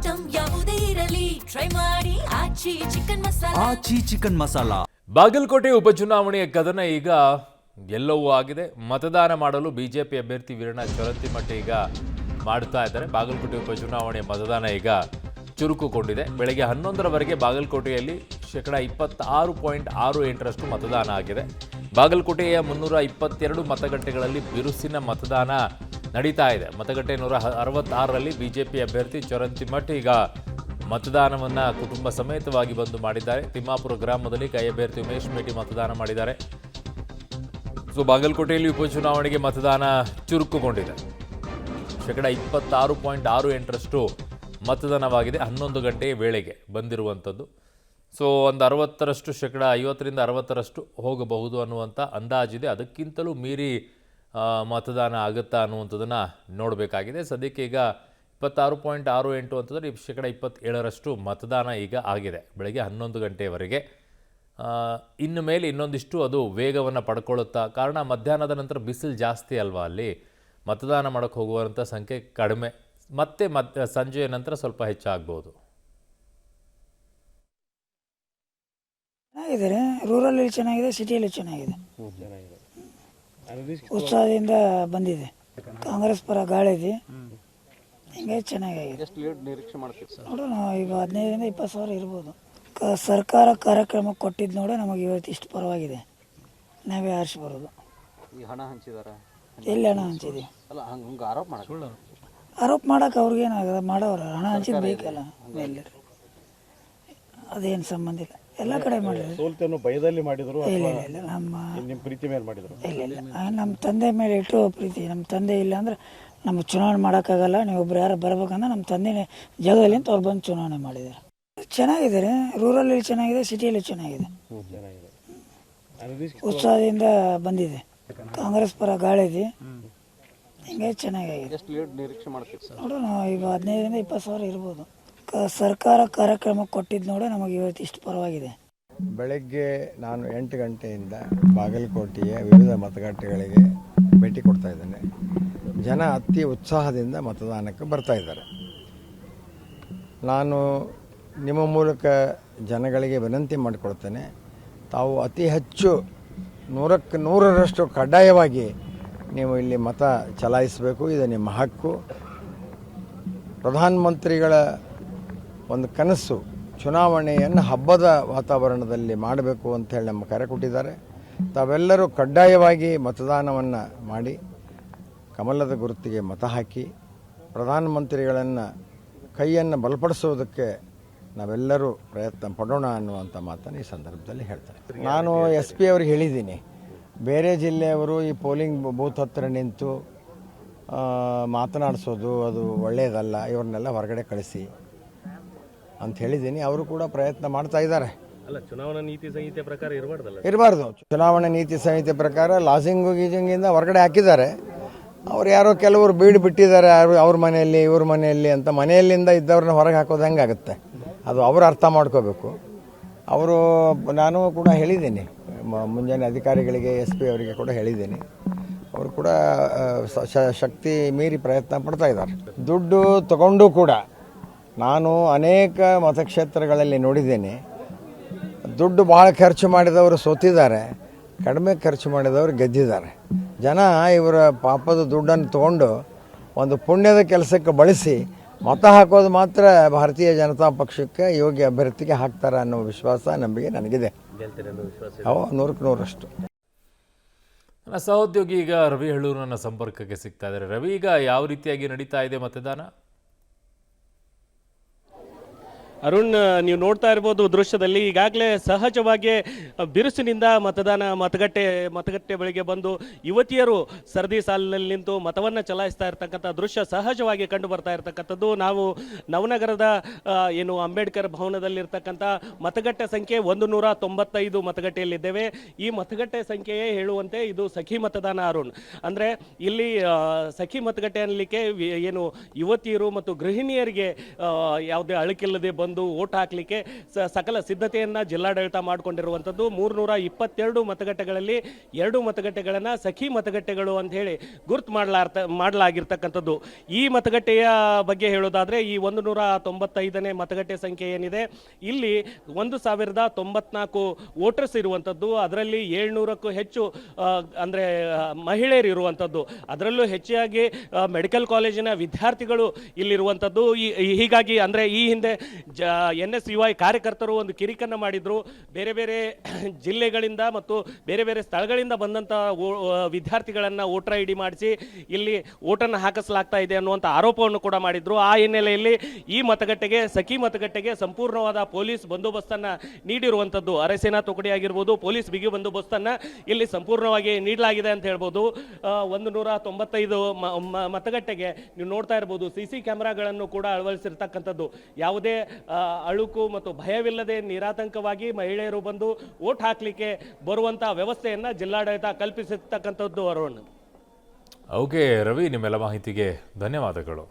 Item ಯಾವುದೇ ಇರಲಿ try ಮಾಡಿ ಆಚಿ ಚಿಕನ್ ಮಸಾಲಾ. ಬಾಗಲಕೋಟೆ ಉಪಚುನಾವಣೆಯ ಕದನ ಈಗ ಎಲ್ಲವೂ ಆಗಿದೆ. ಮತದಾನ ಮಾಡಲು ಬಿಜೆಪಿ ಅಭ್ಯರ್ಥಿ ವೀರಣ್ಣ ಚರಂತಿಮಠ ಈಗ ಮಾಡ್ತಾ ಇದ್ದಾರೆ. ಬಾಗಲಕೋಟೆ ಉಪಚುನಾವಣೆಯ ಮತದಾನ ಈಗ ಚುರುಕುಗೊಂಡಿದೆ. ಬೆಳಗ್ಗೆ 11ರವರೆಗೆ ಬಾಗಲಕೋಟೆಯಲ್ಲಿ 26.68% ಮತದಾನ ಆಗಿದೆ. ಬಾಗಲಕೋಟೆಯ 322 ಮತಗಟ್ಟೆಗಳಲ್ಲಿ ಬಿರುಸಿನ ಮತದಾನ ನಡೀತಾ ಇದೆ. ಮತಗಟ್ಟೆ 166ರಲ್ಲಿ ಬಿಜೆಪಿ ಅಭ್ಯರ್ಥಿ ಚರಂತಿಮಠ ಈಗ ಮತದಾನವನ್ನು ಕುಟುಂಬ ಸಮೇತವಾಗಿ ಬಂದು ಮಾಡಿದ್ದಾರೆ. ತಿಮ್ಮಾಪುರ ಗ್ರಾಮದಲ್ಲಿ ಕೈ ಅಭ್ಯರ್ಥಿ ಉಮೇಶ್ ಮೇಟಿ ಮತದಾನ ಮಾಡಿದ್ದಾರೆ. ಸೊ ಬಾಗಲಕೋಟೆಯಲ್ಲಿ ಉಪಚುನಾವಣೆಗೆ ಮತದಾನ ಚುರುಕುಗೊಂಡಿದೆ. 26.68% ಮತದಾನವಾಗಿದೆ. 11 ಗಂಟೆಯ ವೇಳೆಗೆ ಬಂದಿರುವಂಥದ್ದು. ಸೊ ಒಂದು 60%, 50ರಿಂದ 60% ಹೋಗಬಹುದು ಅನ್ನುವಂಥ ಅಂದಾಜಿದೆ. ಅದಕ್ಕಿಂತಲೂ ಮೀರಿ ಮತದಾನ ಆಗುತ್ತಾ ಅನ್ನುವಂಥದ್ದನ್ನು ನೋಡಬೇಕಾಗಿದೆ. ಸದ್ಯಕ್ಕೆ ಈಗ 26.68 ಅಂತಂದರೆ 27% ಮತದಾನ ಈಗ ಆಗಿದೆ ಬೆಳಗ್ಗೆ 11 ಗಂಟೆಯವರೆಗೆ. ಇನ್ನು ಮೇಲೆ ಇನ್ನೊಂದಿಷ್ಟು ಅದು ವೇಗವನ್ನು ಪಡ್ಕೊಳ್ಳುತ್ತಾ, ಕಾರಣ ಮಧ್ಯಾಹ್ನದ ನಂತರ ಬಿಸಿಲು ಜಾಸ್ತಿ ಅಲ್ವಾ, ಅಲ್ಲಿ ಮತದಾನ ಮಾಡೋಕ್ಕೆ ಹೋಗುವಂಥ ಸಂಖ್ಯೆ ಕಡಿಮೆ. ಮತ್ತೆ ಸಂಜೆಯ ನಂತರ ಸ್ವಲ್ಪ ಹೆಚ್ಚಾಗ್ಬೋದು. ಚೆನ್ನಾಗಿದೆ, ರೂರಲ್ಲಿ ಚೆನ್ನಾಗಿದೆ, ಸಿಟಿಯಲ್ಲಿ ಚೆನ್ನಾಗಿದೆ, ಉತ್ಸಾಹದಿಂದ ಬಂದಿದೆ. ಕಾಂಗ್ರೆಸ್ ಪರ ಗಾಳಿ ಇದೆ, ಹಿಂಗೆ ಚೆನ್ನಾಗಿದೆ. ನೋಡೋಣ, ಈಗ 15ರಿಂದ 20 ಸಾವಿರ ಇರ್ಬೋದು. ಸರ್ಕಾರ ಕಾರ್ಯಕ್ರಮ ಕೊಟ್ಟಿದ್ದು ನೋಡಿ ನಮಗೆ ಇವತ್ತು ಇಷ್ಟು ಪರವಾಗಿದೆ. ನಾವೇ ಆರಿಸಿ ಬರೋದು. ಎಲ್ಲಿ ಹಣ ಹಂಚಿದೆ? ಆರೋಪ ಮಾಡಕ್ಕೆ ಅವ್ರಿಗೇನಾಗದ, ಮಾಡೋರು ಹಣ ಹಂಚಿದ್ ಬೇಕಲ್ಲ. ಅದೇನು ಸಂಬಂಧ ಇಲ್ಲ, ಎಲ್ಲ ಕಡೆ ಮಾಡಿದ್ರು. ಭಯದಲ್ಲಿ ಮಾಡಿದ್ರು, ಇಲ್ಲ ಇಲ್ಲ, ನಿಮ್ಮ ಪ್ರೀತಿ ಮೇಲೆ ಮಾಡಿದ್ರು. ಇಲ್ಲ ನಮ್ಮ ತಂದೆ ಮೇಲೆ ಇಟ್ಟು ಪ್ರೀತಿ. ನಮ್ಮ ತಂದೆ ಇಲ್ಲ ಅಂದ್ರೆ ನಮ್ಗೆ ಚುನಾವಣೆ ಮಾಡೋಕ್ಕಾಗಲ್ಲ. ನೀವೊಬ್ರು ಯಾರು ಬರ್ಬೇಕಂದ್ರೆ ನಮ್ಮ ತಂದೆ ಜಾಗದಲ್ಲಿ ಅಂತ ಅವ್ರು ಬಂದು ಚುನಾವಣೆ ಮಾಡಿದ್ದಾರೆ. ಚೆನ್ನಾಗಿದ್ದಾರೆ, ರೂರಲ್ಲಿ ಚೆನ್ನಾಗಿದೆ, ಸಿಟಿಯಲ್ಲಿ ಚೆನ್ನಾಗಿದೆ, ಉತ್ಸಾಹದಿಂದ ಬಂದಿದೆ. ಕಾಂಗ್ರೆಸ್ ಪರ ಗಾಳಿ ಇದೆ, ಹಿಂಗೆ ಚೆನ್ನಾಗಿದೆ. ನೋಡೋಣ, ಈಗ 15ರಿಂದ 20 ಸಾವಿರ ಇರ್ಬೋದು. ಸರ್ಕಾರ ಕಾರ್ಯಕ್ರಮ ಕೊಟ್ಟಿದ್ದು ನೋಡಿ ನಮಗೆ ಇವತ್ತು ಇಷ್ಟು ಪರವಾಗಿದೆ. ಬೆಳಗ್ಗೆ ನಾನು 8 ಗಂಟೆಯಿಂದ ಬಾಗಲಕೋಟೆಯ ವಿವಿಧ ಮತಗಟ್ಟೆಗಳಿಗೆ ಭೇಟಿ ಕೊಡ್ತಾ ಇದ್ದೇನೆ. ಜನ ಅತಿ ಉತ್ಸಾಹದಿಂದ ಮತದಾನಕ್ಕೆ ಬರ್ತಾ ಇದ್ದಾರೆ. ನಾನು ನಿಮ್ಮ ಮೂಲಕ ಜನಗಳಿಗೆ ವಿನಂತಿ ಮಾಡಿಕೊಡ್ತೇನೆ, ತಾವು ಅತಿ ಹೆಚ್ಚು 100ಕ್ಕೆ 100ರಷ್ಟು ಕಡ್ಡಾಯವಾಗಿ ನೀವು ಇಲ್ಲಿ ಮತ ಚಲಾಯಿಸಬೇಕು. ಇದು ನಿಮ್ಮ ಹಕ್ಕು. ಪ್ರಧಾನಮಂತ್ರಿಗಳ ಒಂದು ಕನಸು ಚುನಾವಣೆಯನ್ನು ಹಬ್ಬದ ವಾತಾವರಣದಲ್ಲಿ ಮಾಡಬೇಕು ಅಂತೇಳಿ ನಮ್ಮ ಕರೆ ಕೊಟ್ಟಿದ್ದಾರೆ. ತಾವೆಲ್ಲರೂ ಕಡ್ಡಾಯವಾಗಿ ಮತದಾನವನ್ನು ಮಾಡಿ ಕಮಲದ ಗುರುತಿಗೆ ಮತ ಹಾಕಿ ಪ್ರಧಾನಮಂತ್ರಿಗಳನ್ನು ಕೈಯನ್ನು ಬಲಪಡಿಸೋದಕ್ಕೆ ನಾವೆಲ್ಲರೂ ಪ್ರಯತ್ನ ಪಡೋಣ ಅನ್ನುವಂಥ ಮಾತನ್ನು ಈ ಸಂದರ್ಭದಲ್ಲಿ ಹೇಳ್ತಾರೆ. ನಾನು SP ಅವ್ರಿಗೆ ಹೇಳಿದ್ದೀನಿ, ಬೇರೆ ಜಿಲ್ಲೆಯವರು ಈ ಪೋಲಿಂಗ್ ಬೂತ್ ಹತ್ತಿರ ನಿಂತು ಮಾತನಾಡಿಸೋದು ಅದು ಒಳ್ಳೆಯದಲ್ಲ, ಇವ್ರನ್ನೆಲ್ಲ ಹೊರಗಡೆ ಕಳಿಸಿ ಅಂತ ಹೇಳಿದ್ದೀನಿ. ಅವರು ಕೂಡ ಪ್ರಯತ್ನ ಮಾಡ್ತಾ ಇದ್ದಾರೆ. ಚುನಾವಣಾ ನೀತಿ ಸಂಹಿತೆ ಪ್ರಕಾರ ಇರಬಾರ್ದು. ಚುನಾವಣಾ ನೀತಿ ಸಂಹಿತೆ ಪ್ರಕಾರ ಲಾಸಿಂಗು ಗೀಜಿಂಗಿಂದ ಹೊರಗಡೆ ಹಾಕಿದ್ದಾರೆ. ಅವ್ರು ಯಾರೋ ಕೆಲವರು ಬೀಡು ಬಿಟ್ಟಿದ್ದಾರೆ, ಅವ್ರ ಮನೆಯಲ್ಲಿ ಇವ್ರ ಮನೆಯಲ್ಲಿ ಅಂತ. ಮನೆಯಲ್ಲಿಂದ ಇದ್ದವ್ರನ್ನ ಹೊರಗೆ ಹಾಕೋದು ಹೆಂಗಾಗುತ್ತೆ? ಅದು ಅವರು ಅರ್ಥ ಮಾಡ್ಕೋಬೇಕು. ಅವರು, ನಾನು ಕೂಡ ಹೇಳಿದ್ದೀನಿ ಮುಂಜಾನೆ ಅಧಿಕಾರಿಗಳಿಗೆ, SP ಅವರಿಗೆ ಕೂಡ ಹೇಳಿದ್ದೀನಿ. ಅವರು ಕೂಡ ಶಕ್ತಿ ಮೀರಿ ಪ್ರಯತ್ನ ಪಡ್ತಾ ಇದ್ದಾರೆ. ದುಡ್ಡು ತಗೊಂಡು ಕೂಡ ನಾನು ಅನೇಕ ಮತಕ್ಷೇತ್ರಗಳಲ್ಲಿ ನೋಡಿದ್ದೇನೆ. ದುಡ್ಡು ಭಾಳ ಖರ್ಚು ಮಾಡಿದವರು ಸೋತಿದ್ದಾರೆ, ಕಡಿಮೆ ಖರ್ಚು ಮಾಡಿದವರು ಗೆದ್ದಿದ್ದಾರೆ. ಜನ ಇವರ ಪಾಪದ ದುಡ್ಡನ್ನು ತಗೊಂಡು ಒಂದು ಪುಣ್ಯದ ಕೆಲಸಕ್ಕೆ ಬಳಸಿ ಮತ ಹಾಕೋದು ಮಾತ್ರ ಭಾರತೀಯ ಜನತಾ ಪಕ್ಷಕ್ಕೆ ಯೋಗ್ಯ ಅಭ್ಯರ್ಥಿಗೆ ಹಾಕ್ತಾರೆ ಅನ್ನೋ ವಿಶ್ವಾಸ ನಂಬಿಕೆ ನನಗಿದೆ. 100ಕ್ಕೆ 100ರಷ್ಟು. ನನ್ನ ಸಹೋದ್ಯೋಗಿ ಈಗ ರವಿ ಹಳ್ಳೂರು ನನ್ನ ಸಂಪರ್ಕಕ್ಕೆ ಸಿಗ್ತಾ ಇದ್ದಾರೆ. ರವಿ, ಈಗ ಯಾವ ರೀತಿಯಾಗಿ ನಡೀತಾ ಇದೆ ಮತದಾನ? ಅರುಣ್, ನೀವು ನೋಡ್ತಾ ಇರ್ಬೋದು ದೃಶ್ಯದಲ್ಲಿ ಈಗಾಗಲೇ ಸಹಜವಾಗಿ ಬಿರುಸಿನಿಂದ ಮತಗಟ್ಟೆ ಬಳಿಗೆ ಬಂದು ಯುವತಿಯರು ಸರದಿ ಸಾಲಿನಲ್ಲಿ ನಿಂತು ಮತವನ್ನು ಚಲಾಯಿಸ್ತಾ ಇರ್ತಕ್ಕಂಥ ದೃಶ್ಯ ಸಹಜವಾಗಿ ಕಂಡು ಬರ್ತಾ ಇರ್ತಕ್ಕಂಥದ್ದು. ನಾವು ನವನಗರದ ಏನು ಅಂಬೇಡ್ಕರ್ ಭವನದಲ್ಲಿರ್ತಕ್ಕಂಥ ಮತಗಟ್ಟೆ ಸಂಖ್ಯೆ 195 ಮತಗಟ್ಟೆಯಲ್ಲಿದ್ದೇವೆ. ಈ ಮತಗಟ್ಟೆ ಸಂಖ್ಯೆಯೇ ಹೇಳುವಂತೆ ಇದು ಸಖಿ ಮತದಾನ ಅರುಣ್. ಅಂದರೆ ಇಲ್ಲಿ ಸಖಿ ಮತಗಟ್ಟೆ ಅನ್ನಲಿಕ್ಕೆ ಏನು ಯುವತಿಯರು ಮತ್ತು ಗೃಹಿಣಿಯರಿಗೆ ಯಾವುದೇ ಅಳುಕಿಲ್ಲದೆ ಬಂದು ಬಂದು ಓಟ್ ಹಾಕಲಿಕ್ಕೆ ಸಕಲ ಸಿದ್ಧತೆಯನ್ನು ಜಿಲ್ಲಾಡಳಿತ ಮಾಡಿಕೊಂಡಿರುವಂಥದ್ದು. 322 ಮತಗಟ್ಟೆಗಳಲ್ಲಿ 2 ಮತಗಟ್ಟೆಗಳನ್ನು ಸಖಿ ಮತಗಟ್ಟೆಗಳು ಅಂತ ಹೇಳಿ ಗುರುತು ಮಾಡಲಾಗಿರ್ತಕ್ಕಂಥದ್ದು. ಈ ಮತಗಟ್ಟೆಯ ಬಗ್ಗೆ ಹೇಳೋದಾದರೆ ಈ 195ನೇ ಮತಗಟ್ಟೆ ಸಂಖ್ಯೆ ಏನಿದೆ ಇಲ್ಲಿ 1094 ವೋಟರ್ಸ್ ಇರುವಂಥದ್ದು. ಅದರಲ್ಲಿ 700ಕ್ಕೂ ಹೆಚ್ಚು ಅಂದರೆ ಮಹಿಳೆಯರು ಇರುವಂಥದ್ದು. ಅದರಲ್ಲೂ ಹೆಚ್ಚಾಗಿ ಮೆಡಿಕಲ್ ಕಾಲೇಜಿನ ವಿದ್ಯಾರ್ಥಿಗಳು ಇಲ್ಲಿರುವಂಥದ್ದು. ಹೀಗಾಗಿ ಅಂದರೆ ಈ ಹಿಂದೆ NSUI ಕಾರ್ಯಕರ್ತರು ಒಂದು ಕಿರಿಕನ್ನು ಮಾಡಿದ್ರು. ಬೇರೆ ಬೇರೆ ಜಿಲ್ಲೆಗಳಿಂದ ಮತ್ತು ಬೇರೆ ಬೇರೆ ಸ್ಥಳಗಳಿಂದ ಬಂದಂಥ ವಿದ್ಯಾರ್ಥಿಗಳನ್ನು ವೋಟರ್ ID ಮಾಡಿಸಿ ಇಲ್ಲಿ ಓಟನ್ನು ಹಾಕಿಸಲಾಗ್ತಾ ಇದೆ ಅನ್ನುವಂಥ ಆರೋಪವನ್ನು ಕೂಡ ಮಾಡಿದ್ರು. ಆ ಹಿನ್ನೆಲೆಯಲ್ಲಿ ಈ ಮತಗಟ್ಟೆಗೆ ಸಖಿ ಮತಗಟ್ಟೆಗೆ ಸಂಪೂರ್ಣವಾದ ಪೊಲೀಸ್ ಬಂದೋಬಸ್ತನ್ನು ನೀಡಿರುವಂಥದ್ದು. ಅರೆಸೇನಾ ತುಕಡಿ ಆಗಿರ್ಬೋದು, ಪೊಲೀಸ್ ಬಿಗಿ ಬಂದೋಬಸ್ತನ್ನು ಇಲ್ಲಿ ಸಂಪೂರ್ಣವಾಗಿ ನೀಡಲಾಗಿದೆ ಅಂತ ಹೇಳ್ಬೋದು. 195 ಮತಗಟ್ಟೆಗೆ ನೀವು ನೋಡ್ತಾ ಇರ್ಬೋದು CC ಕ್ಯಾಮೆರಾಗಳನ್ನು ಕೂಡ ಅಳವಡಿಸಿರ್ತಕ್ಕಂಥದ್ದು. ಯಾವುದೇ ಅಳುಕು ಮತ್ತು ಭಯವಿಲ್ಲದೆ ನಿರಾತಂಕವಾಗಿ ಮಹಿಳೆಯರು ಬಂದು ವೋಟ್ ಹಾಕಲಿಕ್ಕೆ ಬರುವಂಥ ವ್ಯವಸ್ಥೆಯನ್ನು ಜಿಲ್ಲಾಡಳಿತ ಕಲ್ಪಿಸಿರ್ತಕ್ಕಂಥದ್ದು. ಅರುಣ್. ಓಕೆ ರವಿ, ನಿಮ್ಮೆಲ್ಲ ಮಾಹಿತಿಗೆ ಧನ್ಯವಾದಗಳು.